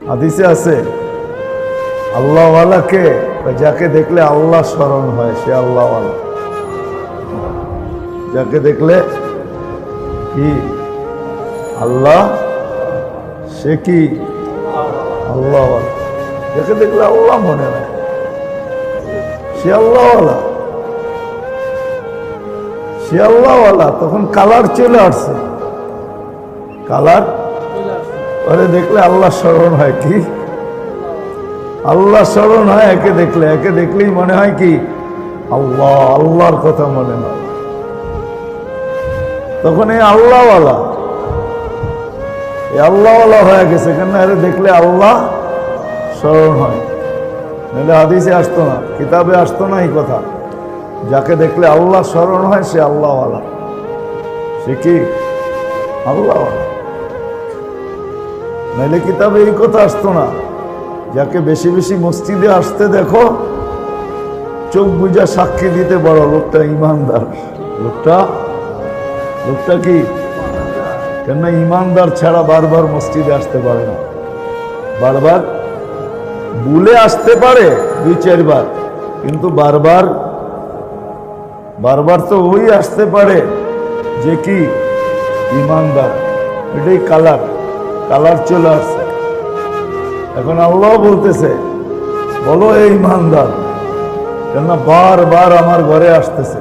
হাদিসে আছে আল্লাহওয়ালাকে, যাকে দেখলে আল্লাহ স্মরণ হয় সে আল্লাহওয়ালা। যাকে দেখলে কি আল্লাহ, সে কি আল্লাহওয়ালা। যাকে দেখলে আল্লাহ মনে হয় সে আল্লাহওয়ালা, সে আল্লাহওয়ালা। তখন কালার চলে আসছে, কালার ওরে দেখলে আল্লাহ স্মরণ হয়। কি আল্লাহ স্মরণ হয় একে দেখলে, একে দেখলেই মনে হয় কি আল্লাহ, আল্লাহর কথা মনে হয়। তখন এই আল্লাহওয়ালা, এই আল্লাহওয়ালা হয়ে গেছে কেন, এর দেখলে আল্লাহ স্মরণ হয়। নাহলে হাদিসে আসতো না, কিতাবে আসতো না এই কথা। যাকে দেখলে আল্লাহ স্মরণ হয় সে আল্লাহওয়ালা, সে কি আল্লাহওয়ালা। নাহলে কিতাবে এই কথা আসতো না। যাকে বেশি বেশি মসজিদে আসতে দেখো, চোখ বুঝা সাক্ষী দিতে বড় লোকটা ইমানদার। লোকটা কি, কেন ইমানদার ছাড়া বারবার মসজিদে আসতে পারে না। বারবার ভুলে আসতে পারে 2-4 বার, কিন্তু বারবার তো ওই আসতে পারে যে কি ইমানদার। এটাই কালার চলে আসছে। এখন আল্লাহ বলতেছে বলো এই ইমানদার, কেননা বারবার আমার ঘরে আসতেছে।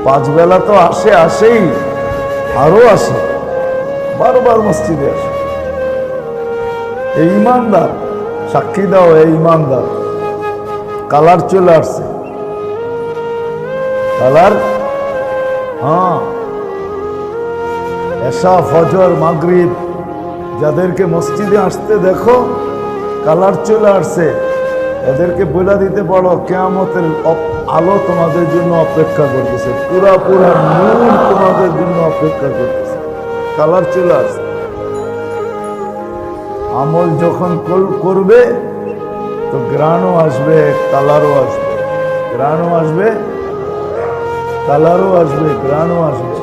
5 বেলা তো আসেই, আরো আসে, বারবার মসজিদে আসে। এই ইমানদার, সাক্ষী দাও এই ইমানদার। কালার চলে আসছে, কালার। হ্যাঁ, এশা, ফজর, মাগরিব যাদেরকে মসজিদে আসতে দেখো কালার চলে আসছে, এদেরকে বলে দিতে পারো কিয়ামতের আলো তোমাদের জন্য অপেক্ষা করতেছে, পুরা নূর তোমাদের জন্য অপেক্ষা করতেছে। কালার চলে আসছে। আমল যখন করবে তো গ্রাণও আসবে, কালারও আসবে। গ্রাণও আসবে, কালারও আসবে, গ্রাণও আসবে,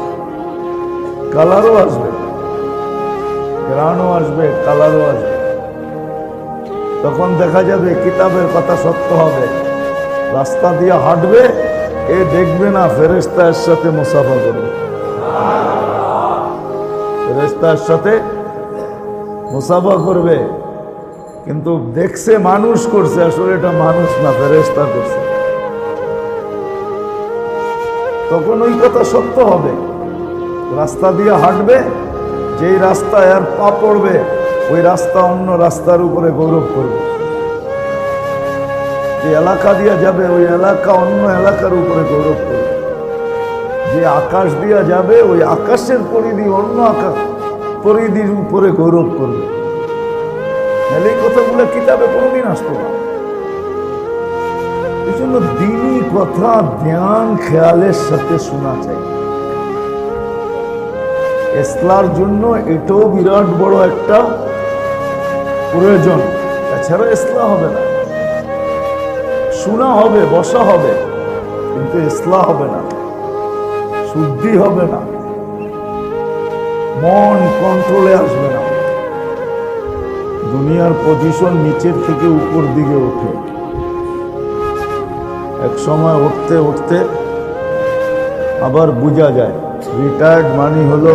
কালারও আসবে, গ্রাণও আসবে, কালারও আসবে। তখন দেখা যাবে কিতাবের কথা সত্য হবে। রাস্তা দিয়ে হাঁটবে, এ দেখবে না ফেরেশতা এর সাথে মুসাফা করবে, ফেরেশতা এর সাথে মুসাফা করবে, কিন্তু দেখছে মানুষ করছে, আসলে এটা মানুষ না, ফেরেশতা করছে। তখন ওই কথা সত্য হবে। রাস্তা দিয়ে হাঁটবে, যেই রাস্তায় আর পা পড়বে ওই রাস্তা অন্য রাস্তার উপরে গৌরব করবে। যে এলাকা দিয়ে যাবে ওই এলাকা অন্য এলাকার উপরে গৌরব করবে। যে আকাশ দিয়ে যাবে ওই আকাশের পরিধি অন্য আকাশ পরিধির উপরে গৌরব করবে। এই কথাগুলো কিতাবে কোনোদিন আসতো না। এই জন্য দিনই কথা ধ্যান খেয়ালের সাথে শোনা চাই। ইসলার জন্য এটাও বিরাট বড় একটা প্রয়োজন, এছাড়া ইসলাম হবে না। শোনা হবে, বসা হবে, কিন্তু ইসলাম হবে না, শুদ্ধি হবে না, মন কন্ট্রোলে আসবে না। দুনিয়ার পজিশন নিচের থেকে উপর দিকে ওঠে। এক সময় উঠতে উঠতে আবার বোঝা যায় রিটায়ার্ড মানি হলো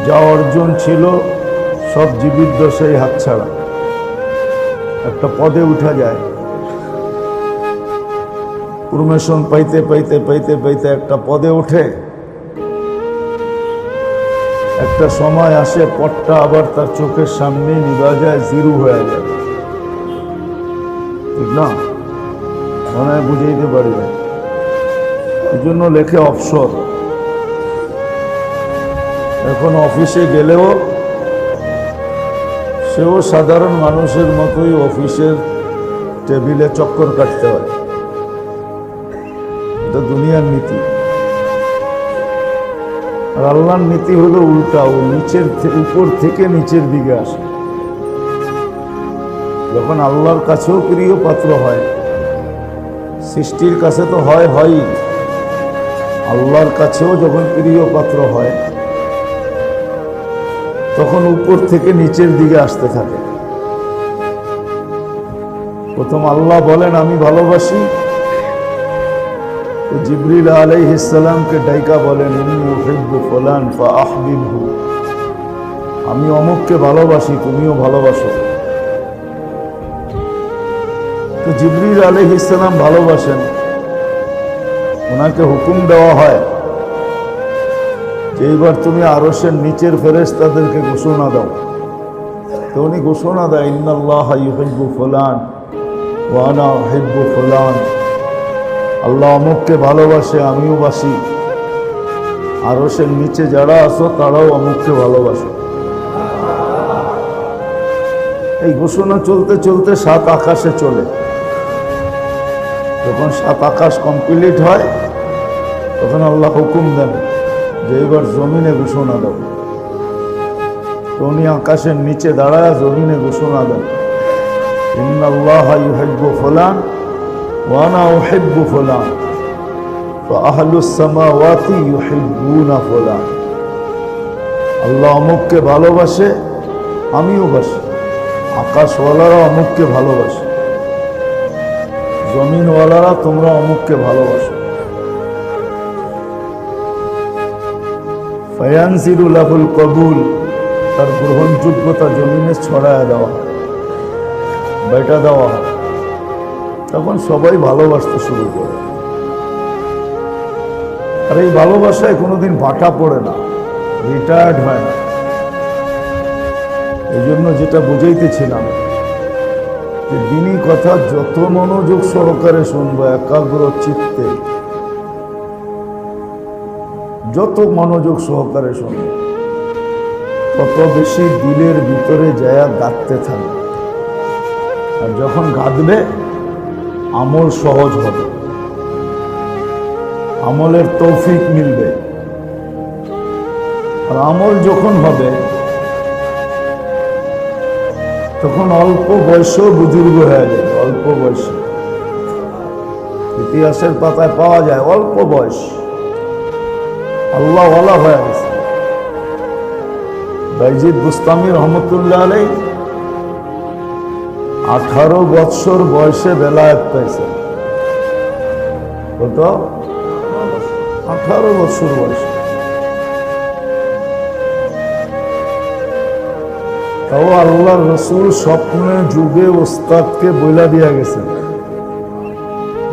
যা অর্জন ছিল সব জীবিদ্দশাই হাতছাড়া। একটা পদে উঠা যায়, প্রমোশন পাইতে পাইতে পাইতে পাইতে একটা পদে ওঠে, একটা সময় আসে পদটা আবার তার চোখের সামনে নিভা যায়, জিরো হয়ে যায়। ঠিক না? মনে হয় বুঝাইতে পারি না। এই জন্য লেখে অবসর। এখন অফিসে গেলেও সেও সাধারণ মানুষের মতোই অফিসের টেবিলে চক্কর কাটতে হয়। এটা দুনিয়ার নীতি। আর আল্লাহর নীতি হলো উল্টা, ও উপর থেকে নিচের দিকে আসে। যখন আল্লাহর কাছেও প্রিয় পাত্র হয়, সৃষ্টির কাছে তো হয়ই, আল্লাহর কাছেও যখন প্রিয় পাত্র হয় তখন উপর থেকে নিচের দিকে আসতে থাকে। প্রথম আল্লাহ বলেন আমি ভালোবাসি, তো জিবরিল আলাইহিস সালামকে ডাইকা বলেন ইন্নী উহিব্বু ফুলান ফাআহবিবহু, আমি অমুককে ভালোবাসি তুমিও ভালোবাসো। তো জিবরিল আলাইহিস সালাম ভালোবাসেন, ওনাকে হুকুম দেওয়া হয় যে এইবার তুমি আরশের নিচের ফেরেশতাদেরকে ঘোষণা দাও। তো উনি ঘোষণা দেয় ইন্নাল্লাহা ইউহিব্বু ফুলান ওয়া আনা উহিব্বু ফুলান, আল্লাহ অমুককে ভালোবাসে আমিও বাসি, আরশের নিচে যারা আছো তারাও অমুককে ভালোবাসো। এই ঘোষণা চলতে চলতে 7 আকাশে চলে। যখন 7 আকাশ কমপ্লিট হয় তখন আল্লাহ হুকুম দেন যে এবার জমিনে ঘোষণা দাও। তো উনি আকাশের নিচে দাঁড়ায় জমিনে ঘোষণা দেন ইন্নাল্লাহা ইউহিব্বু ফুলান ওয়া আনা উহিব্বু ফুলান ওয়া আহলুস সামাওয়াতি ইউহিব্বুনা ফুলান, আল্লাহ অমুককে ভালোবাসে আমিও বাসি, আকাশওয়ালারা অমুককে ভালোবাসে, জমিনওয়ালারা তোমরা অমুককে ভালোবাসো। ফায়ানজিরু লাহুল কবুল, তার গ্রহণযোগ্যতা জমিনে ছড়ায় দেওয়া হয়, বেটা দেওয়া হয়। তখন সবাই ভালোবাসতে শুরু করে। আর এই ভালোবাসায় কোনোদিন ভাটা পড়ে না, রিটায়ার্ড হয় না। এই জন্য যেটা বুঝাইতেছিলাম যে দিনী কথা যত মনোযোগ সহকারে শুনবো, একাগ্র চিত্তে যত মনোযোগ সহকারে শুনবো, তত বেশি দিলের ভিতরে যায়া গাঁথতে থাকবে। আর যখন গাঁথবে আমল সহজ হবে, আমলের তৌফিক মিলবে। আর আমল যখন হবে তখন অল্প বয়সেও বুজুর্গ হয়ে যায়। অল্প বয়সে ইতিহাসের পাতায় পাওয়া যায় অল্প বয়স আল্লাহওয়ালা হয়ে গেছে। বাইজিদ বুস্তামি রহমতুল্লাহ আলাইহি 18 বৎসর বয়সে বেলায়েত পাইছে। কত? 18 বছর বয়সে। তাও আল্লাহর রাসূল স্বপ্নে যুগে ওস্তাদকে বইলা দিয়া গেছেন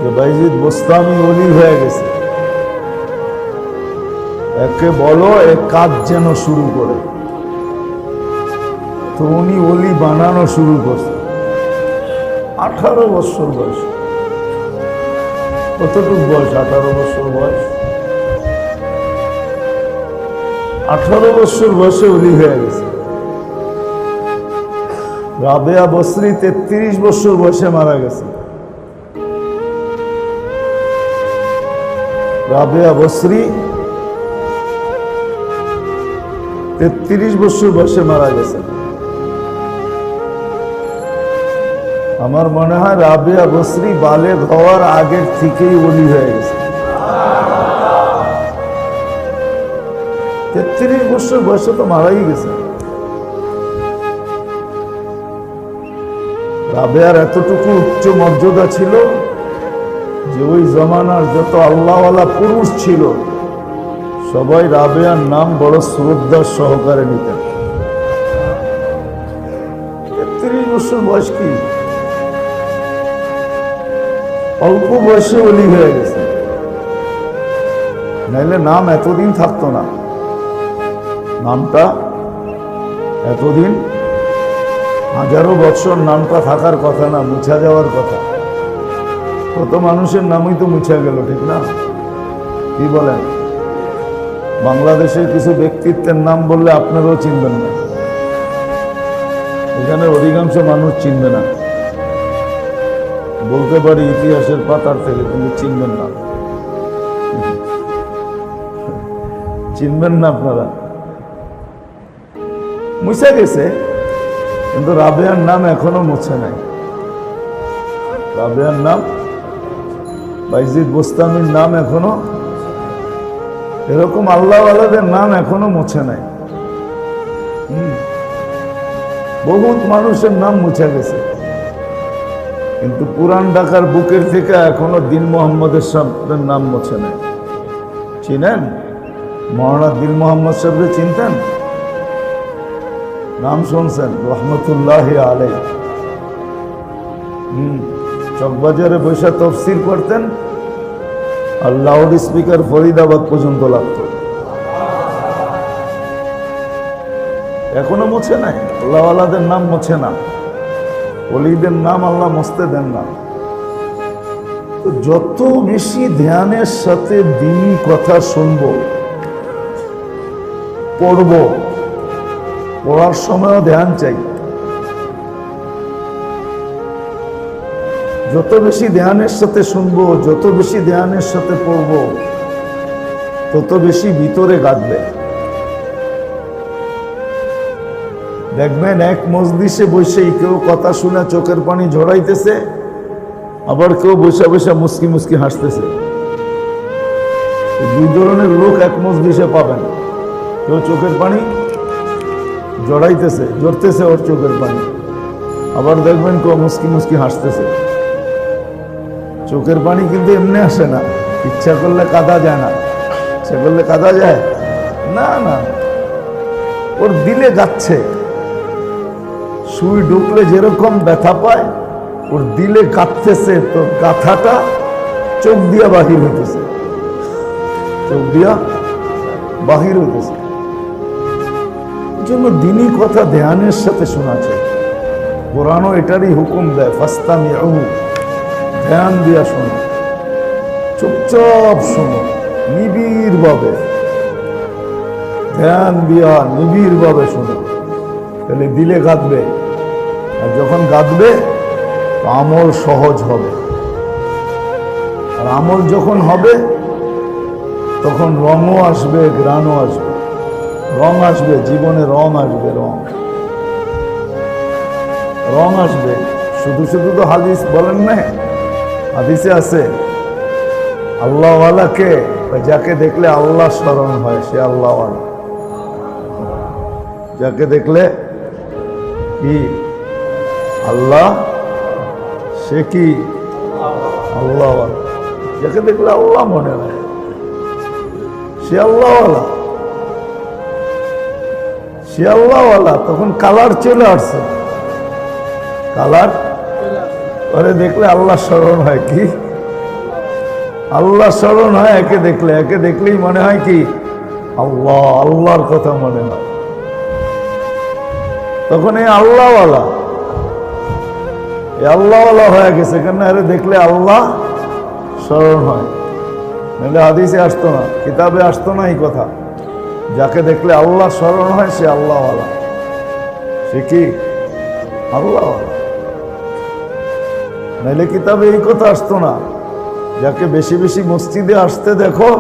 যে বাইজিদ বুস্তামি ওলি হয়ে গেছে, একে বলো এক কাজ যেন শুরু করে। তো উনি ওলি বানানো শুরু করছে 18 বছর বয়স। কতটুক বয়স? 18 বছর বয়স। 18 বছর বয়সে ওলি হয়ে গেছে। রাবেয়া বসরি 33 বছর বয়সে মারা গেছে। রাবেয়া বসরি 33 বছর বয়সে মারা গেছে। আমার মনে হয় রাবেয়া বসরি বালেগ হওয়ার আগের থেকেই ওলি হয়ে গেছে। 33 বছর বয়সে তো মারাই গেছে। রাবেয়ার এতটুকু উচ্চ মর্যাদা ছিল যে ওই জমানার যত আল্লাহওয়ালা পুরুষ ছিল সবাই রাবেয়ার নাম বড় শ্রদ্ধার সহকারে নিতেন। 33 বছর বয়স কি? অল্প বয়সে ওলি হয়ে গেছে, নাইলে নাম এতদিন থাকতো না। নামটা এতদিন 1000 বছর নামটা থাকার কথা না, মুছা যাওয়ার কথা। কত মানুষের নামই তো মুছা গেল, ঠিক না? কি বলেন? বাংলাদেশের কিছু ব্যক্তিত্বের নাম বললে আপনারাও চিনবেন না, এখানে অধিকাংশ মানুষ চিনবে না। বলতে পারি ইতিহাসের পাতার থেকে, কিন্তু চিনবেন না, চিনবেন না আপনারা। মুছে গেছে, কিন্তু রাবেয়ার নাম এখনো মুছে নাই। রাবেয়ার নাম, বাইজিদ বুস্তামির নাম এখনো, এরকম আল্লাহওয়ালাদের নাম এখনো মুছে নাই। বহুত মানুষের নাম মুছে গেছে, কিন্তু পুরান ঢাকার বুকের থেকে এখনো দিন মোহাম্মদের সাহেবের নাম মুছে নেয়। চিনেন মৌলানা দিন মোহাম্মদ সাহেবকে? চিনতেন? নাম শুনছেন? রহমতুল্লাহ আলাইহি। চকবাজারে বৈশা তফসির করতেন, আর লাউড স্পিকার ফরিদাবাদ পর্যন্ত লাগতো। এখনো মুছে নাই। আল্লাহওয়ালাদের নাম মুছে না, ওলিদের নাম আল্লাহ মুছতে দেন না। তো যত বেশি ধ্যানের সাথে দিনী কথা শুনবো, পড়বো, পড়ার সময়ও ধ্যান চাই। যত বেশি ধ্যানের সাথে শুনবো, যত বেশি ধ্যানের সাথে পড়বো, তত বেশি ভিতরে গাঁথবে। দেখবেন এক মজলিসে বসেই কেউ কথা শুনে চোখের পানি ঝরাইতেছে, আবার কেউ বসে বসে মুস্কি মুস্কি হাসতেছে। দুই ধরনের লোক এক মজলিসে পাবেন। কেউ চোখের পানি জড়াইতেছে, ঝরতেছে ওর চোখের পানি, আবার দেখবেন কেউ মুস্কি মুস্কি হাসতেছে। চোখের পানি কিন্তু এমনি আসে না, ইচ্ছা করলে কাঁদা যায় না। ইচ্ছা করলে কাঁদা যায় না, না, ওর দিলে যাচ্ছে। সুই ঢুকলে যেরকম ব্যথা পায়, ওর দিলে কাঁদতেছে, তো গাথাটা চোখ দিয়া বাহির হইতেছে, চোখ দিয়া বাহির হইতেছে। এই জন্য দিনী কথা ধ্যানের সাথে শোনা চাই। কোরআনও এটারই হুকুম দেয়, ফাস্তামিউ, ধ্যান দিয়া শোনো, চুপচাপ শোনো, নিবিড় ভাবে ধ্যান দিয়া নিবিড় ভাবে শোনো, তাহলে দিলে গাঁথবে। আর যখন গাঁথবে আমল সহজ হবে। আর আমল যখন হবে তখন রঙও আসবে, গ্রাণও আসবে। রং আসবে, জীবনে রং আসবে, রং আসবে। শুধু শুধু তো হাদিস বলেন না, হাদিসে আছে আল্লাহওয়ালাকে, যাকে দেখলে আল্লাহ স্মরণ হয় সে আল্লাহওয়ালা। যাকে দেখলে কি আল্লাহ, সে কি আল্লাহওয়ালা। যাকে দেখলে আল্লাহ মনে হয় সে আল্লাহওয়ালা, সে আল্লাহওয়ালা। তখন কালার চলে আসছে, কালার পরে দেখলে আল্লাহ স্মরণ হয়। কি আল্লাহ স্মরণ হয় একে দেখলে, একে দেখলেই মনে হয় কি আল্লাহ, আল্লাহর কথা মনে হয়। তখন এই আল্লাহওয়ালা, এই আল্লাহওয়ালা হয়ে গেছে, কেন এর দেখলে আল্লাহ স্মরণ হয়। নাহলে হাদিসে আসতো না, কিতাবে আসতো না এই কথা। যাকে দেখলে আল্লাহ স্মরণ হয় সে আল্লাহওয়ালা, সে কি আল্লাহওয়ালা। নাহলে কিতাবে এই কথা আসতো না। যাকে বেশি বেশি মসজিদে আসতে দেখো,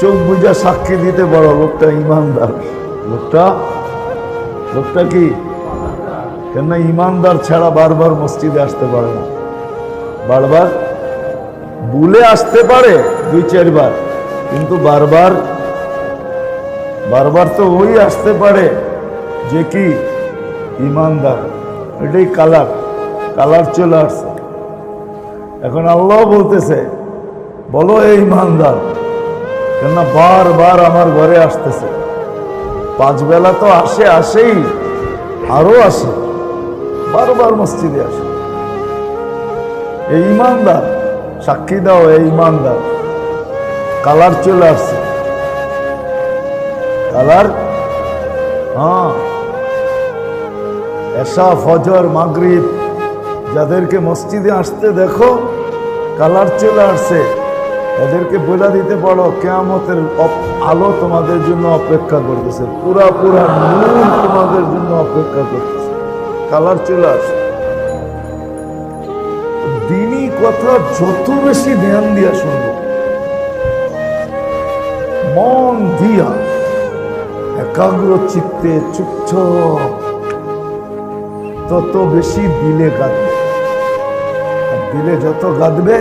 চোখ বুঝা সাক্ষী দিতে বড় লোকটা ইমানদার। লোকটা কি? কেননা ইমানদার ছাড়া বারবার মসজিদে আসতে পারে না। বারবার ভুলে আসতে পারে 2-4 বার, কিন্তু বারবার তো ওই আসতে পারে যে কি ইমানদার। এটাই কালার চলে আসছে। এখন আল্লাহ বলতেছে বলো এই ইমানদার, কেননা বারবার আমার ঘরে আসতেছে। 5 বেলা তো আসেই, আরো আসে, বারবার মসজিদে আসে। এই ইমানদার, সাক্ষী দাও এই ইমানদার। কালার চলে আসছে, কালার। হ্যাঁ, এশা, ফজর, মাগরিব যাদেরকে মসজিদে আসতে দেখো কালার চলে আসছে, এদেরকে বলে দিতে পারো কিয়ামতের আলো তোমাদের জন্য অপেক্ষা করতেছে, পুরা নূর তোমাদের জন্য অপেক্ষা করতেছে। কালার চলে আসছে। দিনী কথা যত বেশি ধ্যান দিয়া শুনবো, মন দিয়া একাগ্র চিত্তে চুপচাপ, তত বেশি দিলে গাঁথবে। আর দিলে যত গাঁথবে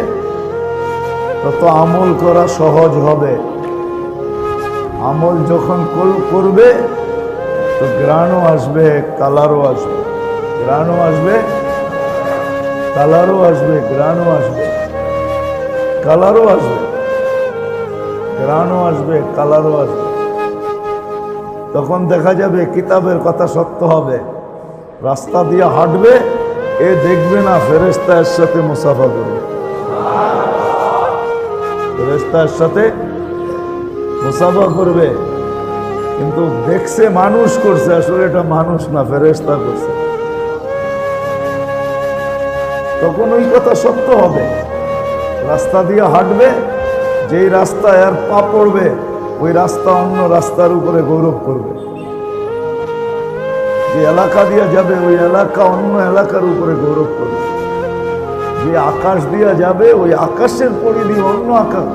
তত আমল করা সহজ হবে। আমল যখন করবে তো তো গ্রাণও আসবে, কালারও আসবে। গ্রাণও আসবে, কালারও আসবে, গ্রাণও আসবে, কালারও আসবে, গ্রাণও আসবে, কালারও আসবে। তখন দেখা যাবে কিতাবের কথা সত্য হবে। রাস্তা দিয়ে হাঁটবে, এ দেখবে না ফেরেশতা এর সাথে মুসাফা করবে, ফেরেশতা এর সাথে মুসাফা করবে, কিন্তু দেখছে মানুষ করছে, আসলে এটা মানুষ না, ফেরেশতা করছে। তখন ওই কথা সত্য হবে। রাস্তা দিয়ে হাঁটবে, যেই রাস্তায় আর পা পড়বে ওই রাস্তা অন্য রাস্তার উপরে গৌরব করবে। যে এলাকা দিয়ে যাবে ওই এলাকা অন্য এলাকার উপরে গৌরব করবে। যে আকাশ দিয়ে যাবে ওই আকাশের পরিধি অন্য আকাশ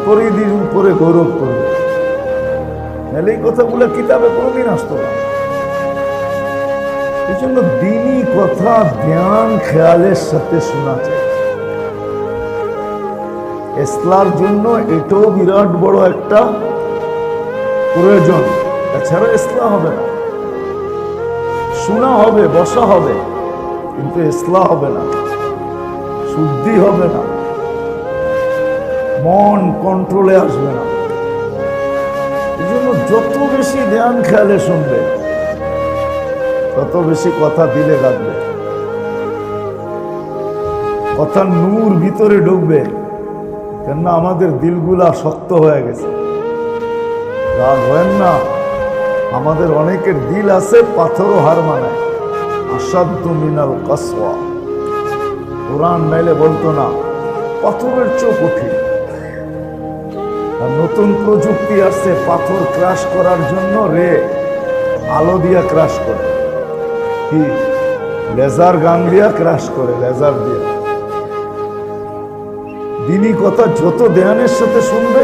পরিধির উপরে গৌরব করবে। তাহলে এই কথাগুলো কিতাবে কোনোদিন আসতো না। এই জন্য দিনই কথা ধ্যান খেয়ালের সাথে শোনা চাই। ইসলার জন্য এটাও বিরাট বড় একটা প্রয়োজন। এছাড়া ইসলাম হবে না। শোনা হবে, বসা হবে, কিন্তু ইসলাম হবে না, শুদ্ধি হবে না, মন কন্ট্রোলে আসবে না। এই জন্য যত বেশি ধ্যান খেয়ালে শুনবে তত বেশি কথা দিলে লাগবে, কথার নূর ভিতরে ঢুকবে। কেননা আমাদের দিলগুলা শক্ত হয়ে গেছে। রাগ হয় না, আমাদের অনেকের দিল আছে পাথরও হার মানায়। আসাদ্দু মিনাল কাসওয়া, কোরআন নাইলে বলতো না পাথরের চেয়েও কঠিন। আর নতুন প্রযুক্তি আসছে পাথর ক্রাশ করার জন্য, আলো দিয়া ক্রাশ করে, কি লেজার গান দিয়া ক্রাশ করে, লেজার দিয়া। দিনই কথা যত ধ্যানের সাথে শুনবে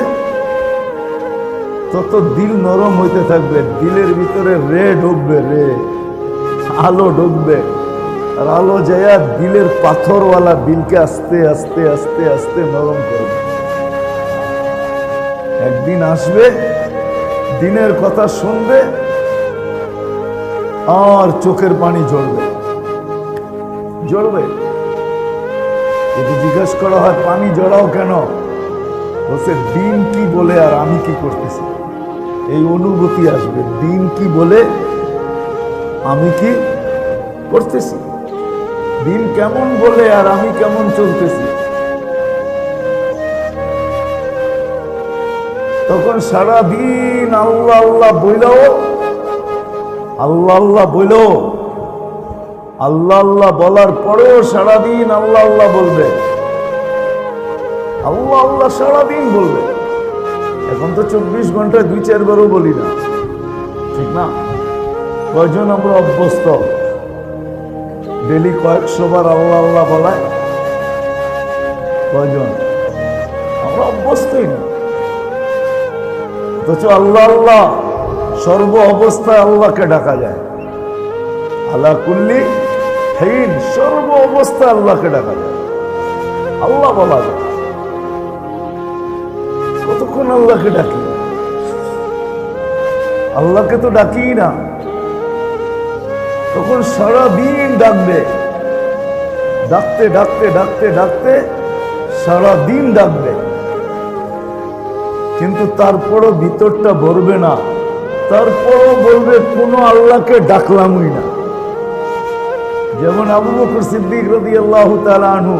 তত দিল নরম হইতে থাকবে। দিলের ভিতরে ঢুকবে, আলো ঢুকবে। আর আলো যায়া দিলের পাথরওয়ালা দিলকে আস্তে আস্তে আস্তে আস্তে নরম করবে। একদিন আসবে দিনের কথা শুনবে আর চোখের পানি ঝরবে। যদি জিজ্ঞেস করা হয় পানি জড়াও কেন, বলছে দিন কি বলে আর আমি কি করতেছি, এই অনুভূতি আসবে। দিন কি বলে আমি কি করতেছি, দিন কেমন বলে আর আমি কেমন চলতেছি। তখন সারা দিন আল্লাহ আল্লাহ বইলাও, আল্লাহ আল্লাহ বইল, আল্লাহ আল্লাহ বলার পরেও সারাদিন আল্লাহ আল্লাহ বলবে, আল্লাহ আল্লাহ সারাদিন বলবে। এখন তো 24 ঘন্টায় 2-4 বারও বলি না, ঠিক না? কয়জন আমরা অভ্যস্ত ডেলি কয়েকশো বার আল্লাহ আল্লাহ বলায়? কয়জন? আমরা অভ্যস্তই না। অথচ আল্লাহ আল্লাহ সর্ব অবস্থায় আল্লাহকে ডাকা যায়। আলা কুল্লি হিন, সর্ব অবস্থায় আল্লাহকে ডাকা যায়, আল্লাহ বলা যায়। কতক্ষণ আল্লাহকে ডাকি? আল্লাহকে তো ডাকি না। তখন সারাদিন ডাকবে, ডাকতে ডাকতে ডাকতে ডাকতে সারাদিন ডাকবে, কিন্তু তারপরও ভিতরটা ভরবে না। তারপরও বলবে কোনো আল্লাহকে ডাকলামই না। যেমন আবু বকর সিদ্দিক রাদিয়াল্লাহু তাআলা আনহু,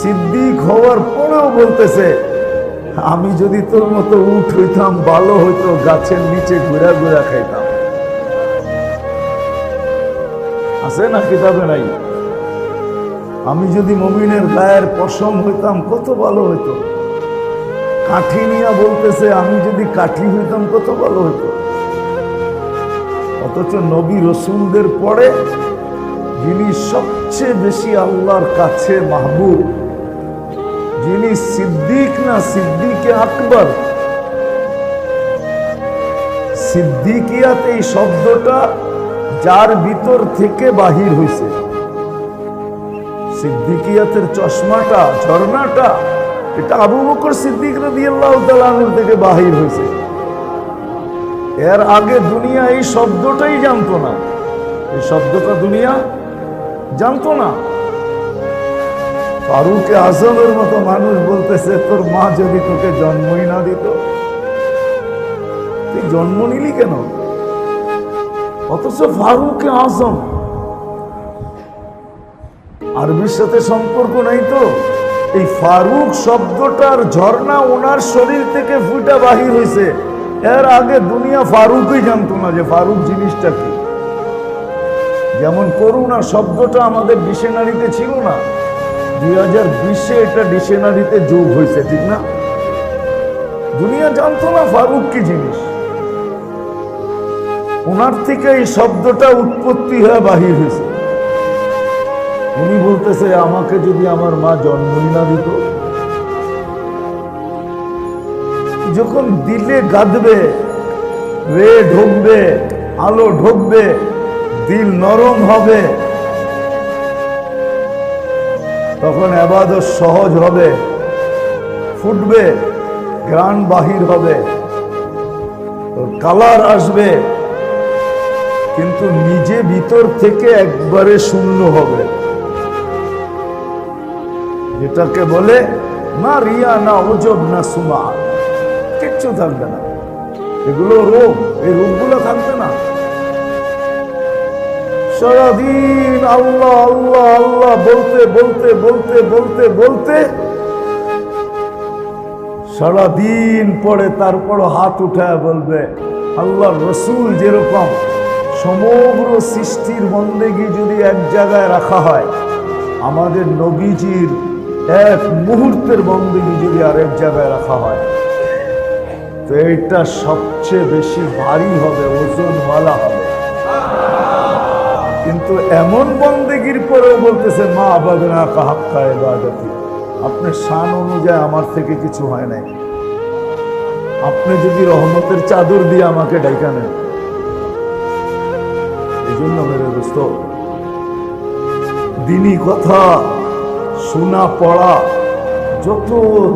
সিদ্দিক হওয়ার পরেও বলতেছে আমি যদি তোর মতো উট হইতাম ভালো হইতো, গাছের নিচে ঘুরা ঘুরা খাইতাম। আছে না কিতাবে নাই? আমি যদি মুমিনের গায়ের পশম হইতাম কত ভালো হইতো। কাঠি নিয়ে বলতেছে আমি যদি কাঠি হইতাম কত ভালো হইতো। অথচ নবী রসুলদের পরে যিনি সবচেয়ে বেশি আল্লাহর কাছে মাহবুব, যিনি সিদ্দিক না সিদ্দিকে আকবর, সিদ্দিকিয়াত এই শব্দটা যার ভিতর থেকে বাহির হইছে, সিদ্দিকিয়াতের চশমাটা ঝর্ণাটা এটা আবু বকর সিদ্দিক রাদিয়াল্লাহু তাআলা আনহু থেকে বাহির হইছে। এর আগে দুনিয়া এই শব্দটাই জানতো না, এই শব্দটা দুনিয়া জানতো না। ফারুক আজমের মতো মানুষ বলতেছে তোর মা যদি তোকে জন্মই না দিত, তুই জন্ম নিলি কেন? অথচ ফারুক আজম, আরবির সাথে সম্পর্ক নাই তো। এই ফারুক শব্দটার ঝর্ণা ওনার শরীর থেকে ফুটা বাহির হয়েছে। এর আগে দুনিয়া ফারুকই জানতো না যে ফারুক জিনিসটা কি। যেমন করুণা শব্দটা আমাদের ডিকশনারিতে ছিল না, 2020-এ এটা ডিকশনারিতে যোগ হয়েছে, ঠিক না? দুনিয়া জানতো না ফারুক কি জিনিস। ওনার থেকে এই শব্দটা উৎপত্তি হয়ে বাহির হয়েছে। উনি বলতেছে আমাকে যদি আমার মা জন্মই না দিত। যখন দিলে গাঁদবে, রে ঢুকবে, আলো ঢুকবে, দিল নরম হবে, তখন ইবাদত সহজ হবে, ফুটবে, ঘ্রাণ বাহির হবে, কালার আসবে, কিন্তু নিজে ভিতর থেকে একবারে শূন্য হবে। যেটাকে বলে না রিয়া, না ওজব, না সুমা, কিচ্ছু থাকবে না। এগুলো রোগ, এই রোগগুলো থাকবে না। সারাদিন আল্লাহ আল্লাহ আল্লাহ বলতে বলতে বলতে বলতে বলতে সারাদিন পরে তারপর হাত উঠায় বলবে আল্লাহ রসুল যেরকম সমগ্র সৃষ্টির বন্দেগী যদি এক জায়গায় রাখা হয়, আমাদের নবীজির এক মুহূর্তের বন্দেগী যদি আরেক জায়গায় রাখা হয়, তো এইটা সবচেয়ে বেশি ভারী হবে, ওজনওয়ালা হবে। কিন্তু এমন বন্দেগীর পরেও বলতেছে মা আবাদনা কাহাক্কা ইবাদতি, আপনার শান অনুযায়ী আমার থেকে কিছু হয় নাই। আপনি যদি রহমতের চাদর দিয়ে আমাকে ডাইকা নেন। এই জন্য মেরে দোস্ত, দিনী কথা শোনা পড়া যত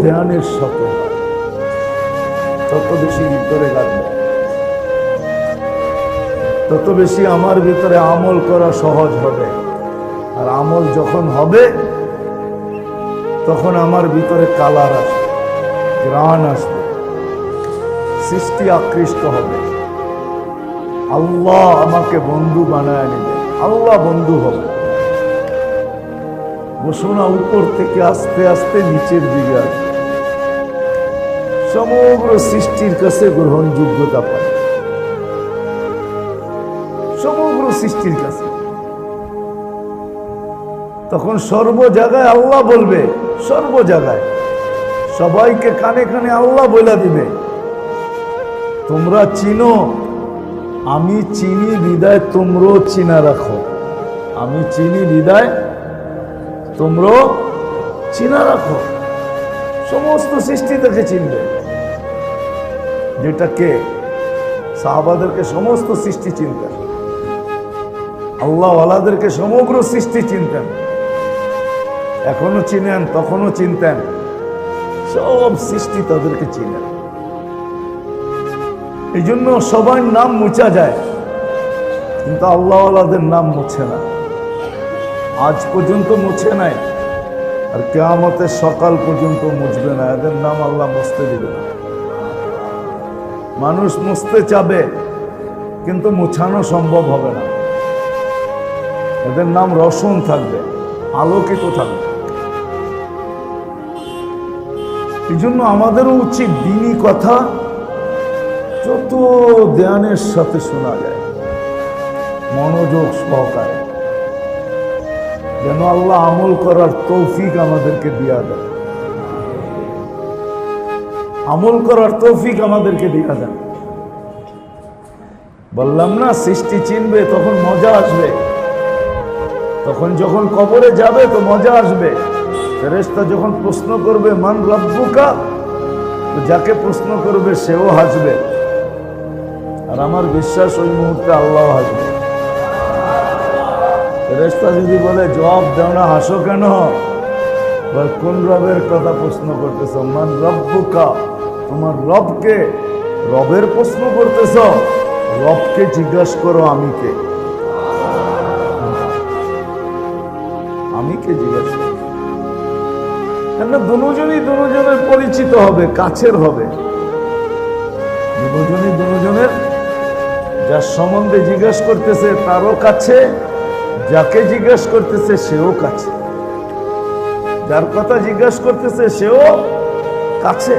ধ্যানের সাথে তত বেশি ভিতরে লাগবে, তত বেশি আমার ভিতরে আমল করা সহজ হবে। আর আমল যখন হবে তখন আমার ভিতরে কালার আসবে, ঘ্রাণ আসবে, সৃষ্টি আকৃষ্ট হবে। আল্লাহ আমাকে বন্ধু বানায় নেবে, আল্লাহ বন্ধু হবে। ঘোষণা উপর থেকে আস্তে আস্তে নিচের দিকে আসবে, সমগ্র সৃষ্টির কাছে গ্রহণযোগ্যতা পায়, সমগ্র সৃষ্টির কাছে। তখন সর্ব জায়গায় আল্লাহ বলবে, সর্ব জায়গায় সবাইকে কানে কানে আল্লাহ বলে দিবে তোমরা চিনো, আমি চিনি বিদায় তোমরাও চিনা রাখো, আমি চিনি বিদায় তোমরাও চিনা রাখো। সমস্ত সৃষ্টি তাকে চিনবে, যেটাকে সাহাবাদেরকে সমস্ত সৃষ্টি চিনতেন, আল্লাহওয়ালাদেরকে সমগ্র সৃষ্টি চিনতেন, এখনো চিনেন, তখনও চিনতেন, সব সৃষ্টি তাদেরকে চিনেন। এই জন্য সবার নাম মুছা যায়, কিন্তু আল্লাহওয়ালাদের নাম মুছে না, আজ পর্যন্ত মুছে নাই, আর কিয়ামতের সকাল পর্যন্ত মুছবে না। এদের নাম আল্লাহ মুছতে দিবে না। মানুষ মুছতে চাবে কিন্তু মুছানো সম্ভব হবে না। এদের নাম রোশন থাকবে, আলোকিত থাকবে। এই জন্য আমাদেরও উচিত দ্বীনি কথা যত ধ্যানের সাথে শোনা যায়, মনোযোগ সহকারে, যেন আল্লাহ আমল করার তৌফিক আমাদেরকে দিয়া দেন, আমল করার তৌফিক আমাদেরকে দিয়া দেন। বললাম না, সৃষ্টি চিনবে তখন মজা আসবে, তখন যখন কবরে যাবে তো মজা আসবে। ফেরেশতা যখন প্রশ্ন করবে মান রব্বুকা, তো যাকে প্রশ্ন করবে সেও হাসবে, আর আমার বিশ্বাস ওই মুহূর্তে আল্লাহ হাসবে। ফেরেশতা যদি বলে জবাব দাও না, হাসো কেন? কোন রবের কথা প্রশ্ন করতেছ? মান রব্বুকা, তোমার রবকে। রবের প্রশ্ন করতেছ, রবকে জিজ্ঞাসা করো আমি কে। আমি কে জিজ্ঞাসা করো, কেন দুজনই দুজনের পরিচিত হবে, কাছের হবে। দুজনই দুজনের, যার সম্বন্ধে জিজ্ঞাসা করতেছে তারও কাছে, যাকে জিজ্ঞাসা করতেছে সেও কাছে, যার কথা জিজ্ঞাসা করতেছে সেও কাছে,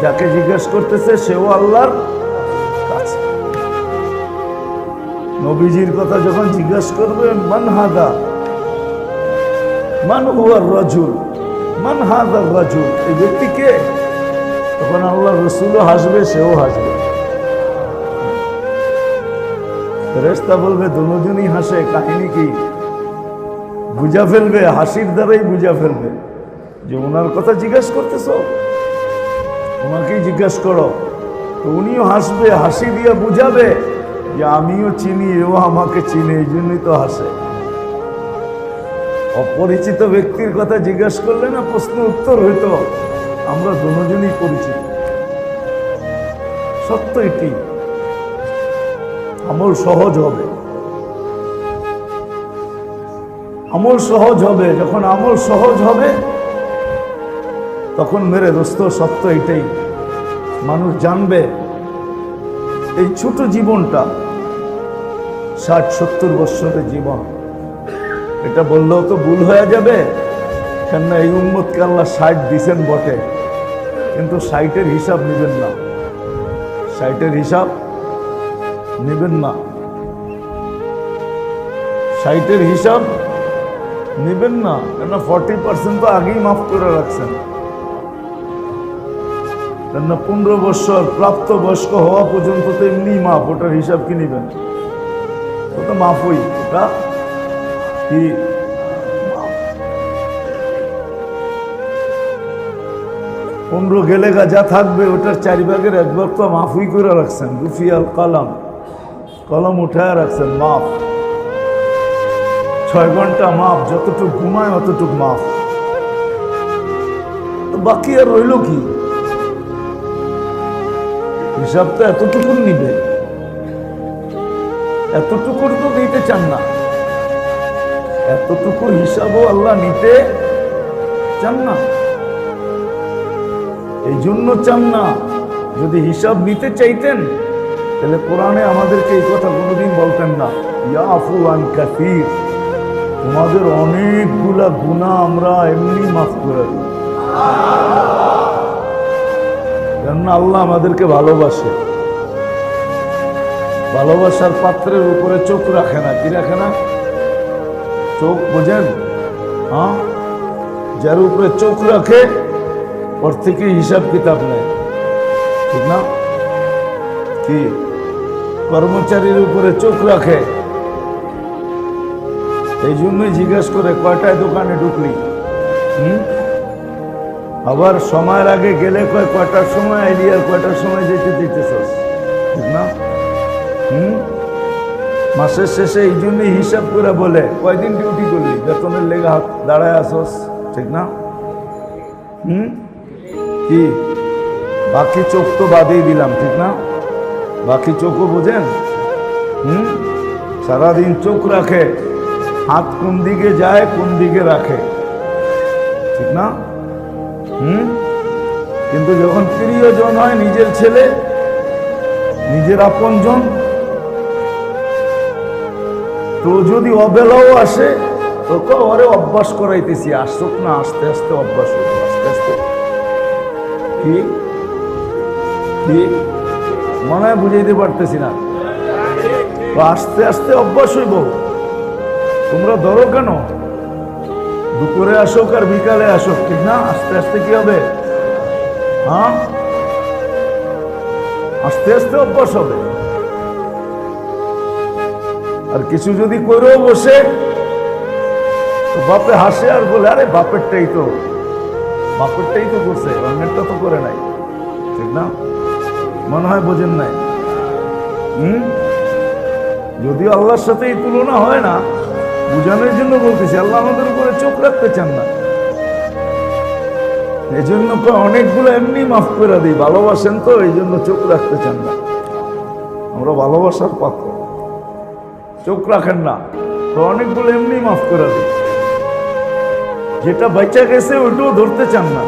যাকে জিজ্ঞাসা করতেছে সেও আল্লাহর কাছে। নবীজির কথা যখন জিজ্ঞাসা করবে মান হাদা, মান হুয়ার রাজুল, মান হাদার রাজুল, এই ব্যক্তি কে, তখন আল্লাহ রসুলও হাসবে, সেও হাসবে। ফেরেশতা বলবে দুজনই হাসে, কাহিনী কি? বুঝা ফেলবে, হাসির দ্বারাই বুঝা ফেলবে যে ওনার কথা জিজ্ঞাসা করতেছ, ওনাকেই জিজ্ঞাসা করো। তো উনিও হাসবে, হাসি দিয়ে বুঝাবে যে আমিও চিনি, এও আমাকে চিনি, এই জন্যই তো হাসে। অপরিচিত ব্যক্তির কথা জিজ্ঞাসা করলে না প্রশ্ন উত্তর হইতো আমরা দুজনই পরিচিত। সত্য এটি, আমল সহজ হবে, আমল সহজ হবে। যখন আমল সহজ হবে তখন মেরে দোস্ত সত্য এটাই, মানুষ জানবে এই ছোট জীবনটা 60-70 বছরের জীবন, এটা বললেও তো ভুল হয়ে যাবে। কেননা এই উম্মতকে আল্লাহ 60 দিছেন বটে, কিন্তু 60-এর হিসাব নেবেন না, 60-এর হিসাব নেবেন না, 60-এর হিসাব নেবেন না। কেন 40% তো আগেই মাফ করে রাখছেন। কেননা 15 বছর প্রাপ্ত বয়স্ক হওয়া পর্যন্ত তো এমনি মাফ, ওটার হিসাব কি নেবেন? ওটা মাফই, ওটা কি 15 গেলে যা থাকবে ওটার 4 ভাগের 1 ভাগ তো মাফই করে রাখছেন। রুফিয়াল কলম, কলম উঠায় রাখছেন, মাফ। 6 ঘন্টা মাফ, যতটুকু ঘুমায় অতটুকু মাফ। তো বাকি আর রইল কি? হিসাব তো এতটুকুর নিবে, এতটুকুর তো নিতে চান না, এতটুকুর হিসাবও আল্লাহ নিতে চান না। এই জন্য চান না। যদি হিসাব নিতে চাইতেন তাহলে কোরআনে আমাদেরকে এই কথা কোনোদিন বলতেন না, ইয়াফু আন কাসীর, তোমাদের অনেকগুলা গুনাহ আমরা এমনি মাফ করে দিই। কেননা আল্লাহ আমাদেরকে ভালোবাসে, ভালোবাসার পাত্রের উপরে চোখ রাখে না। কি রাখে না? চোখ, বোঝেন? হ্যাঁ, যার উপরে চোখ রাখে ওর থেকে হিসাব কিতাব নেয়, ঠিক না? কি কর্মচারীর উপরে চোখ রাখে, এই জন্যই জিজ্ঞেস করে কয়টায় দোকানে ঢুকলি, আবার সময়ের আগে গেলে কয়টার সময় আইলি আর কয়টার সময় যেতে দিতেছস, ঠিক না? মাসের শেষে এই জন্যই হিসাব করে বলে কয়দিন ডিউটি করলি, বেতনের লেগে হাত দাঁড়ায় আসস, ঠিক না? কি বাকি চোখ তো বাদেই দিলাম, ঠিক না? বাকি চোখও বোঝেন, সারাদিন চোখ রাখে, হাত কোন দিকে যায় কোন দিকে রাখে, ঠিক না? কিন্তু যখন প্রিয়জন হয়, নিজের ছেলে, নিজের আপনজন, তো যদি অবেলাও আসে তো ওরে অভ্যাস করাইতেছি, আসুক না, আস্তে আস্তে অভ্যাস হইব, আস্তে আস্তে। কি কি মনে হয় বুঝাইতে পারতেছি না? তো আস্তে আস্তে অভ্যাস হইব। তোমরা ধরো কেন, দুপুরে আসুক আর বিকালে আসুক, ঠিক না? আস্তে আস্তে কি হবে? হ্যাঁ, আস্তে আস্তে অভ্যাস হবে। আর কিছু যদি করেও বসে তো বাপে হাসে আর বলে, আরে বাপেরটাই তো করছে, অন্যেরটা তো করে নাই, ঠিক না? মনে হয় বোঝেন নাই। যদিও আল্লাহর সাথে এই তুলনা হয় না, বুঝানোর জন্য বলতেছি, আল্লাহ আমাদের উপরে চোখ রাখতে চান না। এই জন্য তো অনেকগুলো এমনি মাফ করে দিই, ভালোবাসেন তো এই জন্য চোখ রাখতে চান না। আমরা ভালোবাসার পাত্র, চোখ রাখেন না তো অনেকগুলো এমনি মাফ করে দিই। যেটা বেঁচে গেছে ওইটাও ধরতে চান না,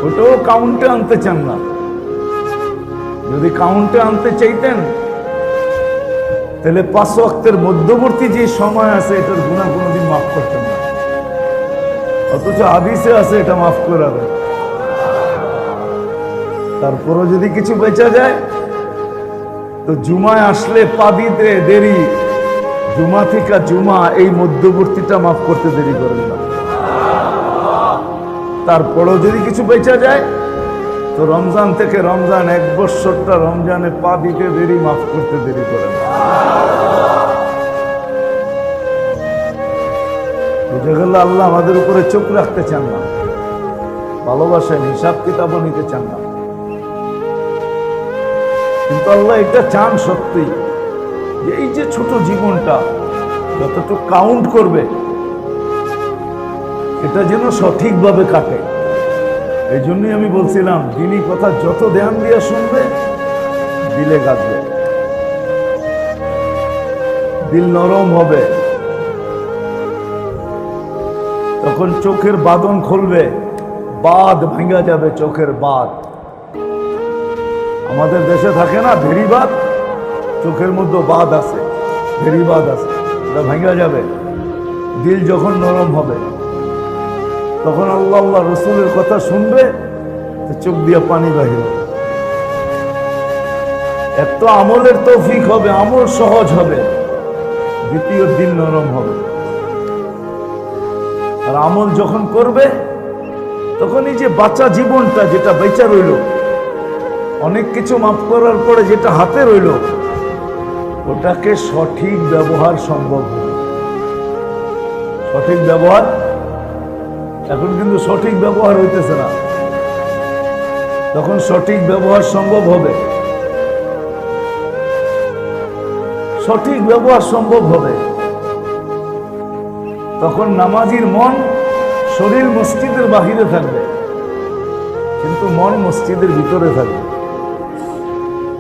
ওটাও কাউন্টে আনতে চান না। যদি কাউন্টে আনতে চাইতেন তাহলে 5 ওয়াক্তের মধ্যবর্তী যে সময় আছে এটার গুনাহ কোনোদিন মাফ করতেন না, অথচ হাদিসে আছে এটা মাফ করে দেয়। তারপরও যদি কিছু বেঁচে যায় তো জুমায় আসলে পা দিতে দেরি, জুমা থেকে জুমা এই মধ্যবর্তীটা মাফ করতে দেরি করেন না। তারপরও যদি কিছু বেঁচে যায় তো রমজান থেকে রমজান 1 বছরটা রমজানে পা দিতে দেরি, মাফ করতে দেরি করেন না। বুঝে গেল আল্লাহ আমাদের উপরে চোখ রাখতে চান না, ভালোবাসেন, হিসাব কিতাবও নিতে চান না। কিন্তু আল্লাহ এটা চান সত্যি যে এই যে ছোট জীবনটা যতটুকু কাউন্ট করবে এটা যেন সঠিকভাবে কাটে। এই জন্যই আমি বলছিলাম দিনী কথা যত ধ্যান দিয়ে শুনবে দিলে গাঁথবে, দিল নরম হবে, তখন চোখের বাঁধন খুলবে, বাঁধ ভাঙা যাবে, চোখের বাঁধ। আমাদের দেশে থাকে না ভেরিবাদ, চোখের মধ্যে বাঁধ আছে, ভেরিবাদ আছে, এটা ভাঙা যাবে। দিল যখন নরম হবে তখন আল্লাহ আল্লাহ রসুলের কথা শুনবে তো চোখ দিয়ে পানি বাহির হবে। এত আমলের তৌফিক হবে, আমল সহজ হবে, দ্বিতীয় দিল নরম হবে। আর আমল যখন করবে তখন এই যে বাঁচা জীবনটা যেটা বেঁচে রইল, অনেক কিছু মাফ করার পরে যেটা হাতে রইল ওটাকে সঠিক ব্যবহার সম্ভব হবে। সঠিক ব্যবহার এখন কিন্তু সঠিক ব্যবহার হইতেছে না, তখন সঠিক ব্যবহার সম্ভব হবে, সঠিক ব্যবহার সম্ভব হবে। তখন নামাজির মন, শরীর মসজিদের বাহিরে থাকবে কিন্তু মন মসজিদের ভিতরে থাকবে।